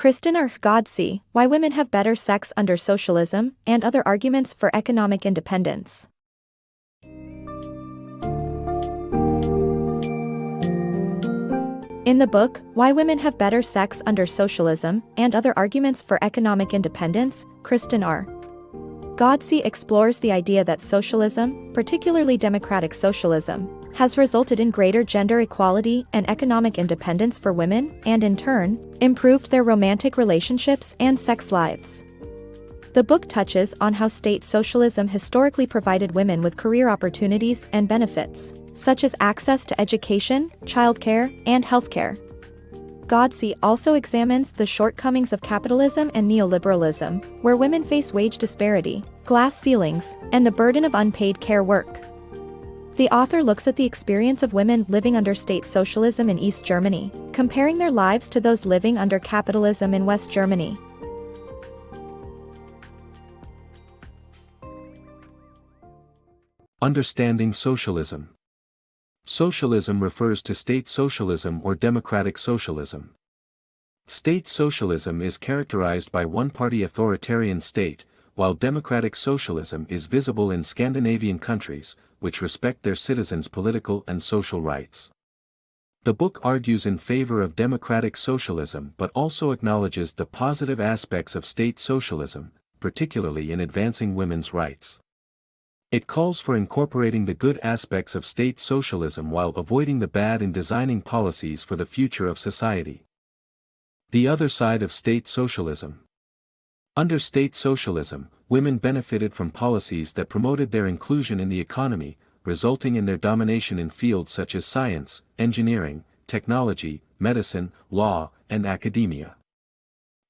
KristenRGhodsee, Why Women Have Better Sex Under Socialism, and Other Arguments for Economic Independence. In the book, Why Women Have Better Sex Under Socialism, and Other Arguments for Economic Independence, Kristen Ghodsee explores the idea that socialism, particularly democratic socialism, has resulted in greater gender equality and economic independence for women, and in turn, improved their romantic relationships and sex lives. The book touches on how state socialism historically provided women with career opportunities and benefits, such as access to education, childcare, and healthcare. Ghodsee also examines the shortcomings of capitalism and neoliberalism, where women face wage disparity, glass ceilings, and the burden of unpaid care work. The author looks at the experience of women living under state socialism in East Germany, comparing their lives to those living under capitalism in West Germany. Understanding socialism. Socialism refers to state socialism or democratic socialism. State socialism is characterized by one-party authoritarian state, while democratic socialism is visible in Scandinavian countries, which respect their citizens' political and social rights. The book argues in favor of democratic socialism but also acknowledges the positive aspects of state socialism, particularly in advancing women's rights. It calls for incorporating the good aspects of state socialism while avoiding the bad in designing policies for the future of society. The other side of state socialism. Under state socialism, women benefited from policies that promoted their inclusion in the economy, resulting in their domination in fields such as science, engineering, technology, medicine, law, and academia.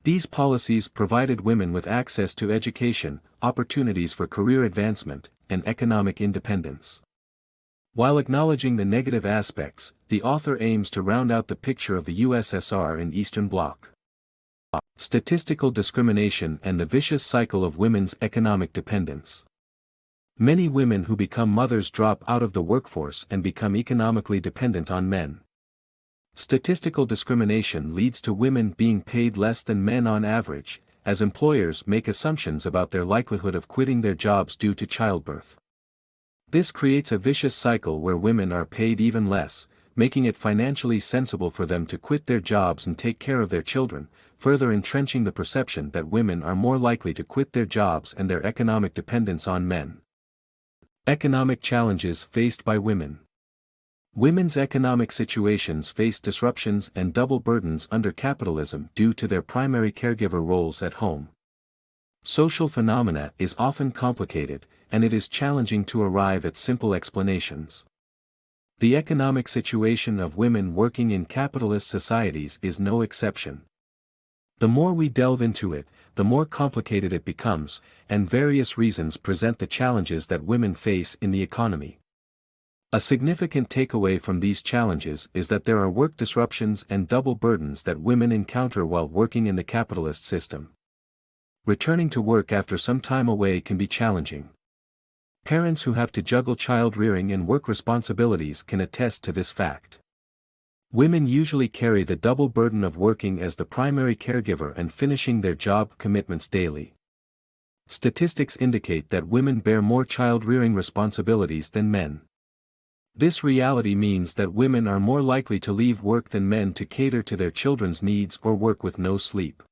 These policies provided women with access to education, opportunities for career advancement, and economic independence. While acknowledging the negative aspects, the author aims to round out the picture of the USSR and Eastern Bloc. Statistical discrimination and the vicious cycle of women's economic dependence. Many women who become mothers drop out of the workforce and become economically dependent on men. Statistical discrimination leads to women being paid less than men on average, as employers make assumptions about their likelihood of quitting their jobs due to childbirth. This creates a vicious cycle where women are paid even less, making it financially sensible for them to quit their jobs and take care of their children, further entrenching the perception that women are more likely to quit their jobs and their economic dependence on men. Economic challenges faced by women. Women's economic situations face disruptions and double burdens under capitalism due to their primary caregiver roles at home. Social phenomena is often complicated, and it is challenging to arrive at simple explanations. The economic situation of women working in capitalist societies is no exception. The more we delve into it, the more complicated it becomes, and various reasons present the challenges that women face in the economy. A significant takeaway from these challenges is that there are work disruptions and double burdens that women encounter while working in the capitalist system. Returning to work after some time away can be challenging. Parents who have to juggle child-rearing and work responsibilities can attest to this fact. Women usually carry the double burden of working as the primary caregiver and finishing their job commitments daily. Statistics indicate that women bear more child-rearing responsibilities than men. This reality means that women are more likely to leave work than men to cater to their children's needs or work with no sleep.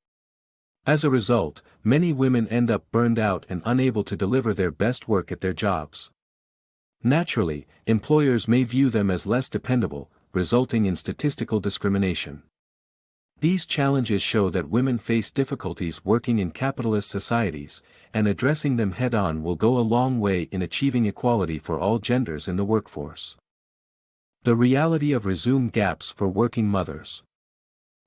As a result, many women end up burned out and unable to deliver their best work at their jobs. Naturally, employers may view them as less dependable, resulting in statistical discrimination. These challenges show that women face difficulties working in capitalist societies, and addressing them head-on will go a long way in achieving equality for all genders in the workforce. The reality of resume gaps for working mothers.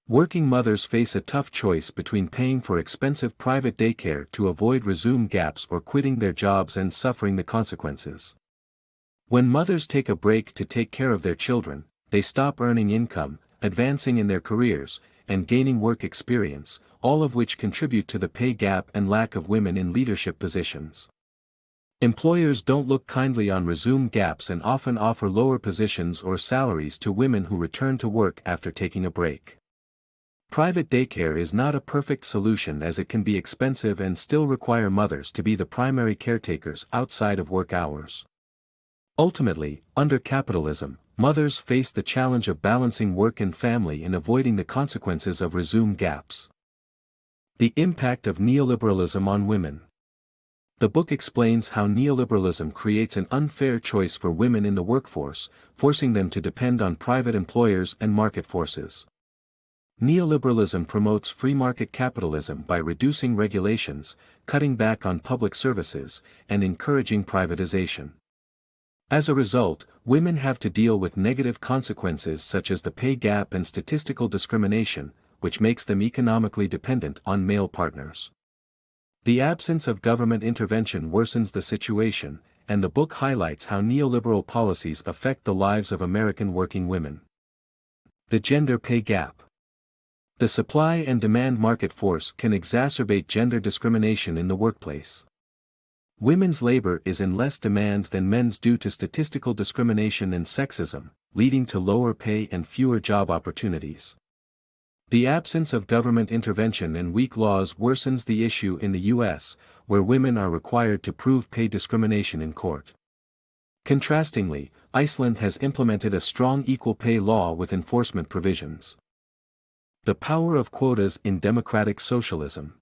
Working mothers face a tough choice between paying for expensive private daycare to avoid resume gaps or quitting their jobs and suffering the consequences. When mothers take a break to take care of their children, they stop earning income, advancing in their careers, and gaining work experience, all of which contribute to the pay gap and lack of women in leadership positions. Employers don't look kindly on resume gaps and often offer lower positions or salaries to women who return to work after taking a break. Private daycare is not a perfect solution as it can be expensive and still require mothers to be the primary caretakers outside of work hours. Ultimately, under capitalism, mothers face the challenge of balancing work and family and avoiding the consequences of Résumé gaps. The impact of neoliberalism on women. The book explains how neoliberalism creates an unfair choice for women in the workforce, forcing them to depend on private employers and market forces. Neoliberalism promotes free market capitalism by reducing regulations, cutting back on public services, and encouraging privatization. As a result, women have to deal with negative consequences such as the pay gap and statistical discrimination, which makes them economically dependent on male partners. The absence of government intervention worsens the situation, and the book highlights how neoliberal policies affect the lives of American working women. The gender pay gap. The supply and demand market force can exacerbate gender discrimination in the workplace. Women's labor is in less demand than men's due to statistical discrimination and sexism, leading to lower pay and fewer job opportunities. The absence of government intervention and weak laws worsens the issue in the U.S., where women are required to prove pay discrimination in court. Contrastingly, Iceland has implemented a strong equal pay law with enforcement provisions. The power of quotas in democratic socialism.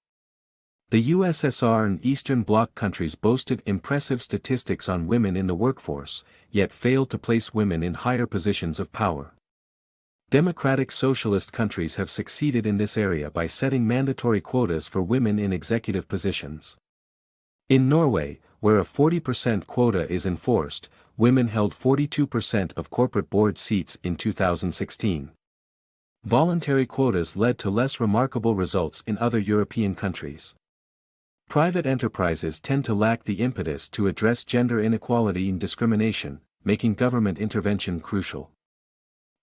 The USSR and Eastern Bloc countries boasted impressive statistics on women in the workforce, yet failed to place women in higher positions of power. Democratic socialist countries have succeeded in this area by setting mandatory quotas for women in executive positions. In Norway, where a 40% quota is enforced, women held 42% of corporate board seats in 2016. Voluntary quotas led to less remarkable results in other European countries. Private enterprises tend to lack the impetus to address gender inequality and discrimination, making government intervention crucial.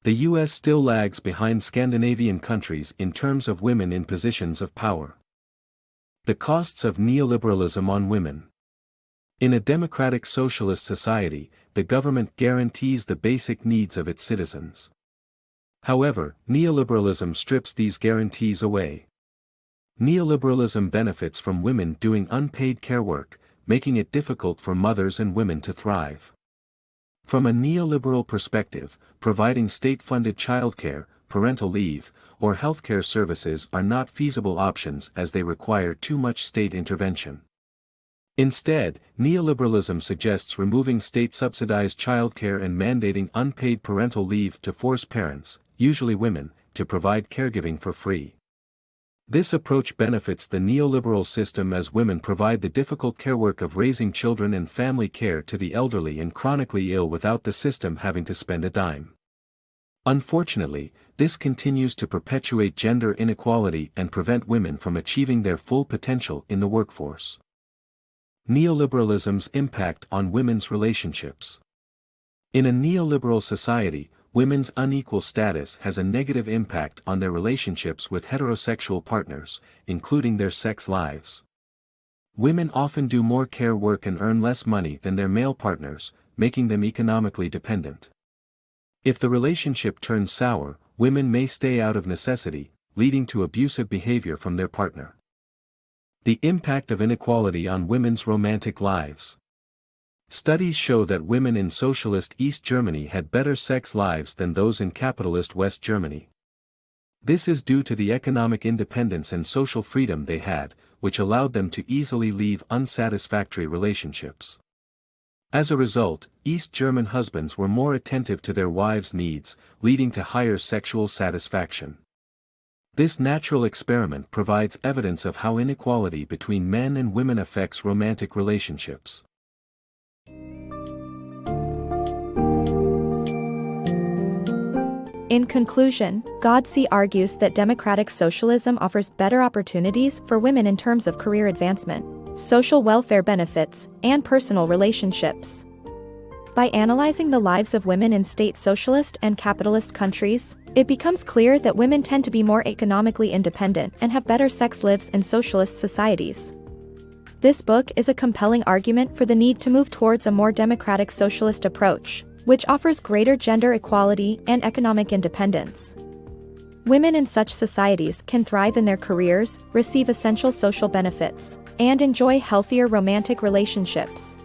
The U.S. still lags behind Scandinavian countries in terms of women in positions of power. The costs of neoliberalism on women. In a democratic socialist society, the government guarantees the basic needs of its citizens. However, neoliberalism strips these guarantees away. Neoliberalism benefits from women doing unpaid care work, making it difficult for mothers and women to thrive. From a neoliberal perspective, providing state-funded childcare, parental leave, or healthcare services are not feasible options as they require too much state intervention. Instead, neoliberalism suggests removing state-subsidized childcare and mandating unpaid parental leave to force parents, usually women, to provide caregiving for free. This approach benefits the neoliberal system as women provide the difficult care work of raising children and family care to the elderly and chronically ill without the system having to spend a dime. Unfortunately, this continues to perpetuate gender inequality and prevent women from achieving their full potential in the workforce. Neoliberalism's impact on women's relationships. In a neoliberal society, women's unequal status has a negative impact on their relationships with heterosexual partners, including their sex lives. Women often do more care work and earn less money than their male partners, making them economically dependent. If the relationship turns sour, women may stay out of necessity, leading to abusive behavior from their partner. The impact of inequality on women's romantic lives. Studies show that women in socialist East Germany had better sex lives than those in capitalist West Germany. This is due to the economic independence and social freedom they had, which allowed them to easily leave unsatisfactory relationships. As a result, East German husbands were more attentive to their wives' needs, leading to higher sexual satisfaction. This natural experiment provides evidence of how inequality between men and women affects romantic relationships. In conclusion, Ghodsee argues that democratic socialism offers better opportunities for women in terms of career advancement, social welfare benefits, and personal relationships. By analyzing the lives of women in state socialist and capitalist countries, it becomes clear that women tend to be more economically independent and have better sex lives in socialist societies. This book is a compelling argument for the need to move towards a more democratic socialist approach, which offers greater gender equality and economic independence. Women in such societies can thrive in their careers, receive essential social benefits, and enjoy healthier romantic relationships.